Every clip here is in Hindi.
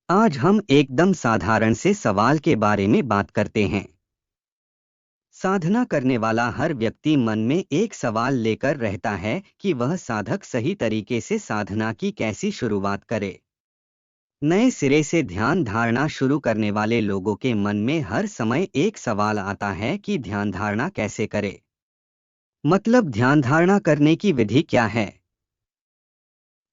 आज हम एकदम साधारण से सवाल के बारे में बात करते हैं। साधना करने वाला हर व्यक्ति मन में एक सवाल लेकर रहता है कि वह साधक सही तरीके से साधना की कैसी शुरुआत करे। नए सिरे से ध्यान धारणा शुरू करने वाले लोगों के मन में हर समय एक सवाल आता है कि ध्यान धारणा कैसे करे। मतलब ध्यान धारणा करने की विधि क्या है।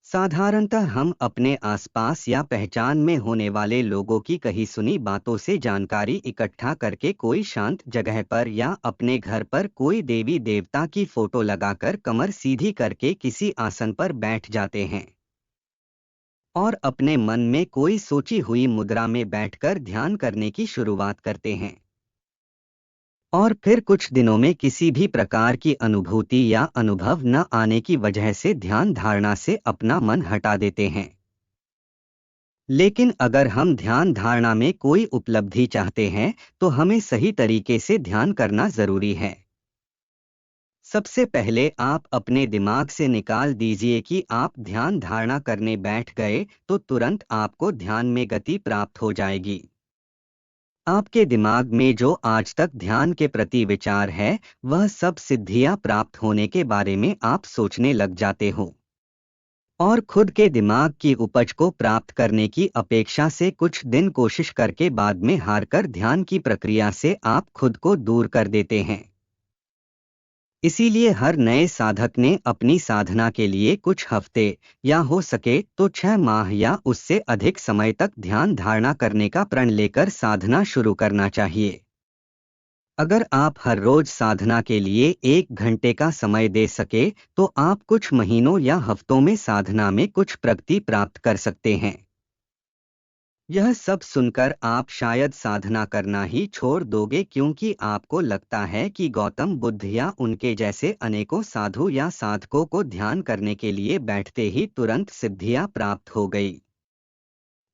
साधारणतः हम अपने आसपास या पहचान में होने वाले लोगों की कही सुनी बातों से जानकारी इकट्ठा करके कोई शांत जगह पर या अपने घर पर कोई देवी देवता की फोटो लगाकर कमर सीधी करके किसी आसन पर बैठ जाते हैं और अपने मन में कोई सोची हुई मुद्रा में बैठकर ध्यान करने की शुरुआत करते हैं। और फिर कुछ दिनों में किसी भी प्रकार की अनुभूति या अनुभव न आने की वजह से ध्यान धारणा से अपना मन हटा देते हैं। लेकिन अगर हम ध्यान धारणा में कोई उपलब्धि चाहते हैं तो हमें सही तरीके से ध्यान करना जरूरी है। सबसे पहले आप अपने दिमाग से निकाल दीजिए कि आप ध्यान धारणा करने बैठ गए तो तुरंत आपको ध्यान में गति प्राप्त हो जाएगी। आपके दिमाग में जो आज तक ध्यान के प्रति विचार है वह सब सिद्धियां प्राप्त होने के बारे में आप सोचने लग जाते हो और खुद के दिमाग की उपज को प्राप्त करने की अपेक्षा से कुछ दिन कोशिश करके बाद में हारकर ध्यान की प्रक्रिया से आप खुद को दूर कर देते हैं। इसीलिए हर नए साधक ने अपनी साधना के लिए कुछ हफ्ते या हो सके तो 6 माह या उससे अधिक समय तक ध्यान धारणा करने का प्रण लेकर साधना शुरू करना चाहिए। अगर आप हर रोज साधना के लिए 1 घंटे का समय दे सके तो आप कुछ महीनों या हफ्तों में साधना में कुछ प्रगति प्राप्त कर सकते हैं। यह सब सुनकर आप शायद साधना करना ही छोड़ दोगे क्योंकि आपको लगता है कि गौतम बुद्ध या उनके जैसे अनेकों साधु या साधकों को ध्यान करने के लिए बैठते ही तुरंत सिद्धियां प्राप्त हो गई।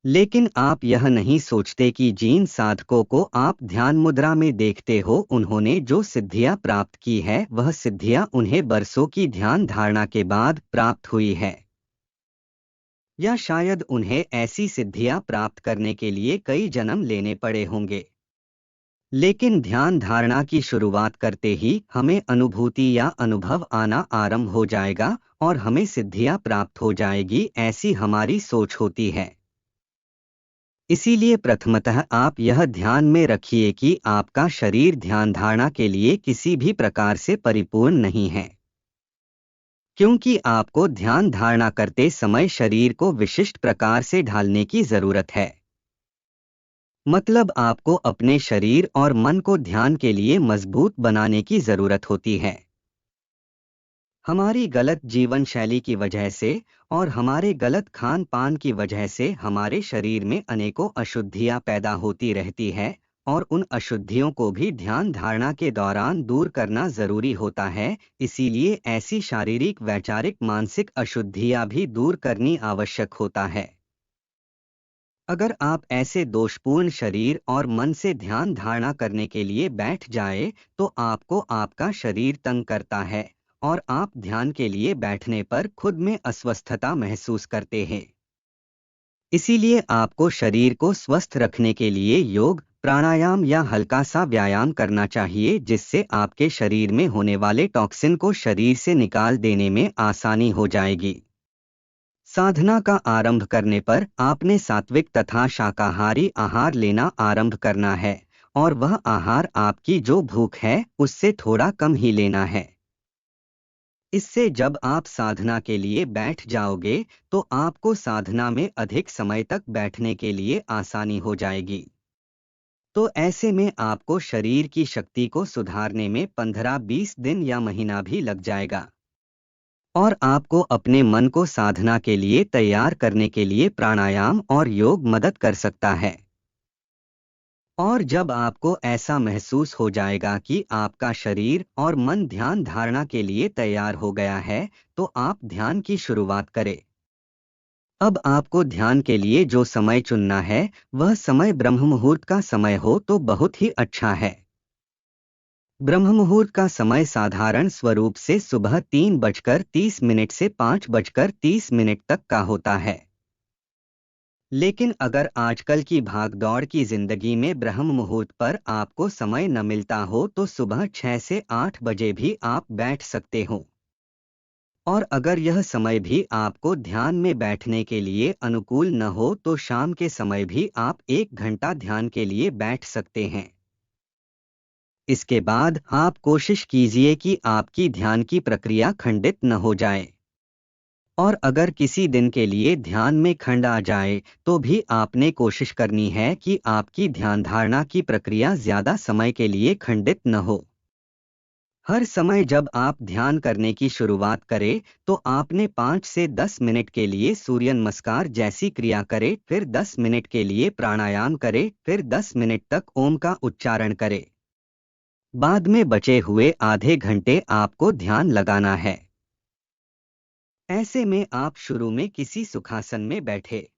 लेकिन आप यह नहीं सोचते कि जिन साधकों को आप ध्यान मुद्रा में देखते हो उन्होंने जो सिद्धियां प्राप्त की है वह सिद्धियां उन्हें बरसों की ध्यान धारणा के बाद प्राप्त हुई है। या शायद उन्हें ऐसी सिद्धियां प्राप्त करने के लिए कई जन्म लेने पड़े होंगे। लेकिन ध्यान धारणा की शुरुआत करते ही हमें अनुभूति या अनुभव आना आरंभ हो जाएगा और हमें सिद्धियां प्राप्त हो जाएगी, ऐसी हमारी सोच होती है। इसीलिए प्रथमतः आप यह ध्यान में रखिए कि आपका शरीर ध्यान धारणा के लिए किसी भी प्रकार से परिपूर्ण नहीं है, क्योंकि आपको ध्यान धारणा करते समय शरीर को विशिष्ट प्रकार से ढालने की जरूरत है। मतलब आपको अपने शरीर और मन को ध्यान के लिए मजबूत बनाने की जरूरत होती है। हमारी गलत जीवन शैली की वजह से और हमारे गलत खान पान की वजह से हमारे शरीर में अनेकों अशुद्धियां पैदा होती रहती है और उन अशुद्धियों को भी ध्यान धारणा के दौरान दूर करना जरूरी होता है। इसीलिए ऐसी शारीरिक, वैचारिक, मानसिक अशुद्धियां भी दूर करनी आवश्यक होता है। अगर आप ऐसे दोषपूर्ण शरीर और मन से ध्यान धारणा करने के लिए बैठ जाए तो आपको आपका शरीर तंग करता है और आप ध्यान के लिए बैठने पर खुद में अस्वस्थता महसूस करते हैं। इसीलिए आपको शरीर को स्वस्थ रखने के लिए योग, प्राणायाम या हल्का सा व्यायाम करना चाहिए, जिससे आपके शरीर में होने वाले टॉक्सिन को शरीर से निकाल देने में आसानी हो जाएगी। साधना का आरंभ करने पर आपने सात्विक तथा शाकाहारी आहार लेना आरंभ करना है और वह आहार आपकी जो भूख है उससे थोड़ा कम ही लेना है। इससे जब आप साधना के लिए बैठ जाओगे तो आपको साधना में अधिक समय तक बैठने के लिए आसानी हो जाएगी। तो ऐसे में आपको शरीर की शक्ति को सुधारने में 15-20 दिन या महीना भी लग जाएगा और आपको अपने मन को साधना के लिए तैयार करने के लिए प्राणायाम और योग मदद कर सकता है। और जब आपको ऐसा महसूस हो जाएगा कि आपका शरीर और मन ध्यान धारणा के लिए तैयार हो गया है तो आप ध्यान की शुरुआत करें। अब आपको ध्यान के लिए जो समय चुनना है वह समय ब्रह्म मुहूर्त का समय हो तो बहुत ही अच्छा है। ब्रह्म मुहूर्त का समय साधारण स्वरूप से सुबह 3:30 से 5:30 तक का होता है। लेकिन अगर आजकल की भागदौड़ की जिंदगी में ब्रह्म मुहूर्त पर आपको समय न मिलता हो तो सुबह 6 से 8 बजे भी आप बैठ सकते हो। और अगर यह समय भी आपको ध्यान में बैठने के लिए अनुकूल न हो तो शाम के समय भी आप 1 घंटा ध्यान के लिए बैठ सकते हैं। इसके बाद आप कोशिश कीजिए कि आपकी ध्यान की प्रक्रिया खंडित न हो जाए। और अगर किसी दिन के लिए ध्यान में खंड आ जाए तो भी आपने कोशिश करनी है कि आपकी ध्यान धारणा की प्रक्रिया ज्यादा समय के लिए खंडित न हो। हर समय जब आप ध्यान करने की शुरुआत करें तो आपने 5 से 10 मिनट के लिए सूर्य नमस्कार जैसी क्रिया करें, फिर 10 मिनट के लिए प्राणायाम करें, फिर 10 मिनट तक ओम का उच्चारण करें। बाद में बचे हुए आधे घंटे आपको ध्यान लगाना है। ऐसे में आप शुरू में किसी सुखासन में बैठे,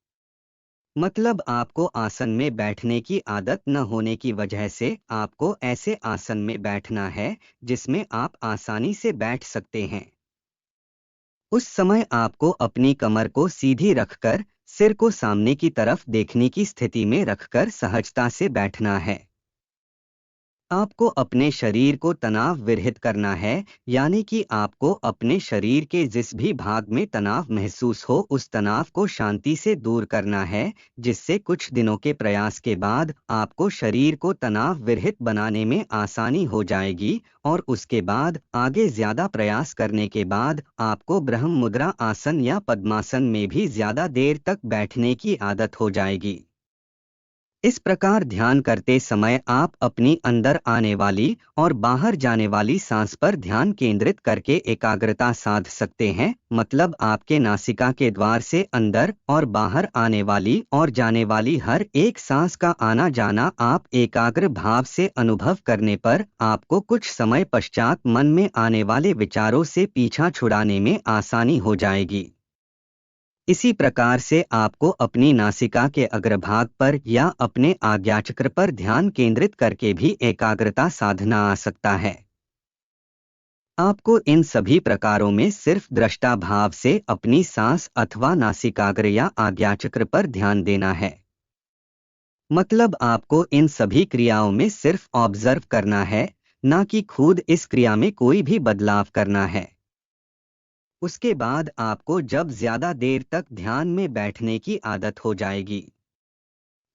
मतलब आपको आसन में बैठने की आदत न होने की वजह से आपको ऐसे आसन में बैठना है जिसमें आप आसानी से बैठ सकते हैं। उस समय आपको अपनी कमर को सीधी रखकर सिर को सामने की तरफ देखने की स्थिति में रखकर सहजता से बैठना है। आपको अपने शरीर को तनाव विरहित करना है, यानी कि आपको अपने शरीर के जिस भी भाग में तनाव महसूस हो उस तनाव को शांति से दूर करना है, जिससे कुछ दिनों के प्रयास के बाद आपको शरीर को तनाव विरहित बनाने में आसानी हो जाएगी और उसके बाद आगे ज्यादा प्रयास करने के बाद आपको ब्रह्म मुद्रा आसन या पद्मासन में भी ज्यादा देर तक बैठने की आदत हो जाएगी। इस प्रकार ध्यान करते समय आप अपनी अंदर आने वाली और बाहर जाने वाली सांस पर ध्यान केंद्रित करके एकाग्रता साध सकते हैं, मतलब आपके नासिका के द्वार से अंदर और बाहर आने वाली और जाने वाली हर एक सांस का आना जाना आप एकाग्र भाव से अनुभव करने पर आपको कुछ समय पश्चात मन में आने वाले विचारों से पीछा छुड़ाने में आसानी हो जाएगी। इसी प्रकार से आपको अपनी नासिका के अग्रभाग पर या अपने आज्ञाचक्र पर ध्यान केंद्रित करके भी एकाग्रता साधना आ सकता है। आपको इन सभी प्रकारों में सिर्फ दृष्टा भाव से अपनी सांस अथवा नासिकाग्र या आज्ञाचक्र पर ध्यान देना है। मतलब आपको इन सभी क्रियाओं में सिर्फ ऑब्जर्व करना है, ना कि खुद इस क्रिया में कोई भी बदलाव करना है। उसके बाद आपको जब ज्यादा देर तक ध्यान में बैठने की आदत हो जाएगी।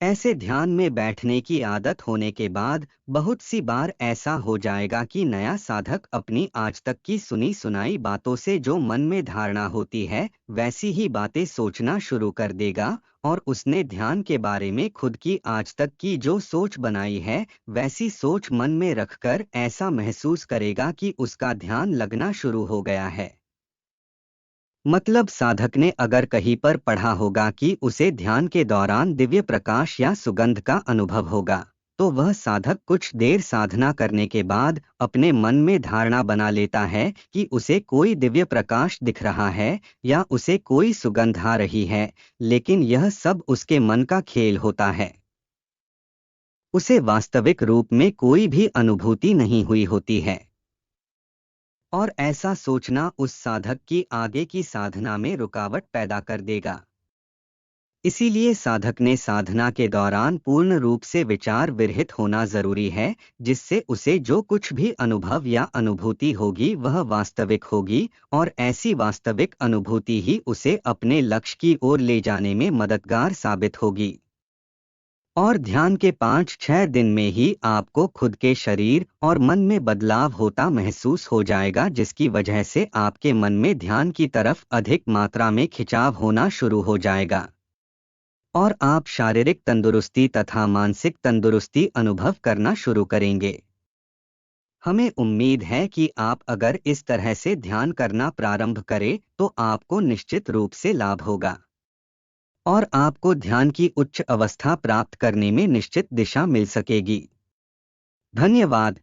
ऐसे ध्यान में बैठने की आदत होने के बाद बहुत सी बार ऐसा हो जाएगा कि नया साधक अपनी आज तक की सुनी सुनाई बातों से जो मन में धारणा होती है वैसी ही बातें सोचना शुरू कर देगा और उसने ध्यान के बारे में खुद की आज तक की जो सोच बनाई है वैसी सोच मन में रखकर ऐसा महसूस करेगा कि उसका ध्यान लगना शुरू हो गया है। मतलब साधक ने अगर कहीं पर पढ़ा होगा कि उसे ध्यान के दौरान दिव्य प्रकाश या सुगंध का अनुभव होगा, तो वह साधक कुछ देर साधना करने के बाद अपने मन में धारणा बना लेता है कि उसे कोई दिव्य प्रकाश दिख रहा है या उसे कोई सुगंध आ रही है, लेकिन यह सब उसके मन का खेल होता है। उसे वास्तविक रूप में कोई भी अनुभूति नहीं हुई होती है। और ऐसा सोचना उस साधक की आगे की साधना में रुकावट पैदा कर देगा। इसीलिए साधक ने साधना के दौरान पूर्ण रूप से विचार विरहित होना जरूरी है, जिससे उसे जो कुछ भी अनुभव या अनुभूति होगी वह वास्तविक होगी और ऐसी वास्तविक अनुभूति ही उसे अपने लक्ष्य की ओर ले जाने में मददगार साबित होगी। और ध्यान के 5-6 दिन में ही आपको खुद के शरीर और मन में बदलाव होता महसूस हो जाएगा, जिसकी वजह से आपके मन में ध्यान की तरफ अधिक मात्रा में खिंचाव होना शुरू हो जाएगा और आप शारीरिक तंदुरुस्ती तथा मानसिक तंदुरुस्ती अनुभव करना शुरू करेंगे। हमें उम्मीद है कि आप अगर इस तरह से ध्यान करना प्रारंभ करें तो आपको निश्चित रूप से लाभ होगा और आपको ध्यान की उच्च अवस्था प्राप्त करने में निश्चित दिशा मिल सकेगी। धन्यवाद।